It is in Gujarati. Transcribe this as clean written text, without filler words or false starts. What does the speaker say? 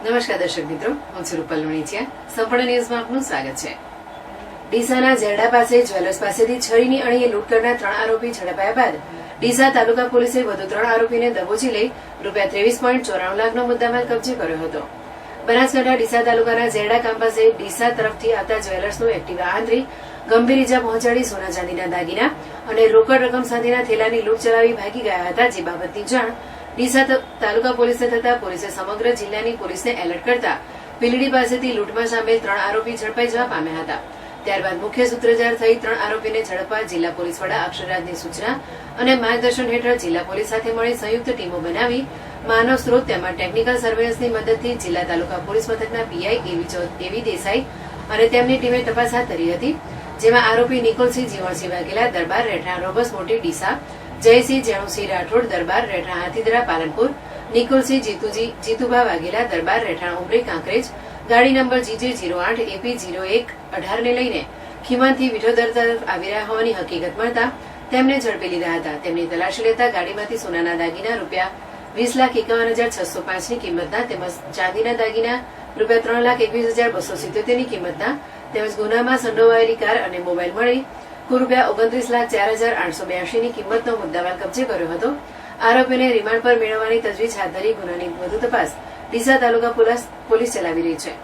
નમસ્કાર દર્શક મિત્રો, હું છું રૂપલ લુણીચિયા. સંપૂર્ણ ન્યૂઝમાં આપનું સ્વાગત છે. ડીસાના ઝેરડા પાસે જ્વેલર્સ પાસેથી છરીની અણીએ લૂંટ કરનાર 3 આરોપી ઝડપાયા બાદ ડીસા તાલુકા પોલીસે વધુ 3 આરોપીને દબોચી લઈ ₹23.94 લાખનો મુદ્દામાલ કબજે કર્યો હતો. બનાસકાંઠા ડીસા તાલુકાના ઝેરડા ગામ પાસે ડીસા તરફથી આવતા જ્વેલર્સનું એક્ટિવા આંતરી ગંભીર ઇજા પહોંચાડી સોના ચાંદીના દાગીના અને રોકડ રકમ સાથેના થેલાની લૂંટ ચલાવી ભાગી ગયા હતા. જે બાબતની જાણ ડીસા તાલુકા પોલીસને થતા પોલીસે સમગ્ર જિલ્લાની પોલીસને એલર્ટ કરતા પીલડી પાસેથી લૂંટમાં સામેલ 3 આરોપી ઝડપાઈ જવા પામ્યા હતા. ત્યારબાદ મુખ્ય સૂત્રધાર થઈ 3 આરોપીને ઝડપવા જિલ્લા પોલીસ વડા અક્ષરરાજની સૂચના અને માર્ગદર્શન હેઠળ જિલ્લા પોલીસ સાથે મળી સંયુક્ત ટીમો બનાવી માનવ સ્ત્રોત તેમજ ટેકનિકલ સર્વેલન્સની મદદથી જિલ્લા તાલુકા પોલીસ મથકના પીઆઈ એવી દેસાઈ અને તેમની ટીમે તપાસ હાથ ધરી હતી. જેમાં આરોપી નિકોલસિંહ જીવણસિંહ વાઘેલા દરબાર રેઠા રોબસ મોટી ડીસા, જયસિંહ જેણુસિંહ રાઠોડ દરબાર રેઠા હાથીદરા પાલનપુર, નિકોલસિંહ જીતુભા વાઘેલા દરબાર રેઠા ઉમરી કાંકરેજ ગાડી નંબર GJ08 AP0118 ને લઈને ખીમનથી વિઠોદર તરફ આવી રહ્યા હોવાની હકીકત મળતા તેમને ઝડપી લીધા હતા. તેમની તલાશી લેતા ગાડીમાંથી સોનાના દાગીના ₹2,51,605 ની કિંમતના તેમજ ચાંદીના દાગીના ₹3,21,277 ની કિંમતના તેમજ ગુનામાં સંડોવાયેલી કાર અને મોબાઈલ મળી કુલ ₹29,04,882 ની કિંમતનો મુદ્દામાલ કબજે કર્યો હતો. આરોપીને રિમાન્ડ પર મેળવવાની તજવીજ હાથ ધરી ગુનાની વધુ તપાસ ડીસા તાલુકા પોલીસ ચલાવી રહી છે.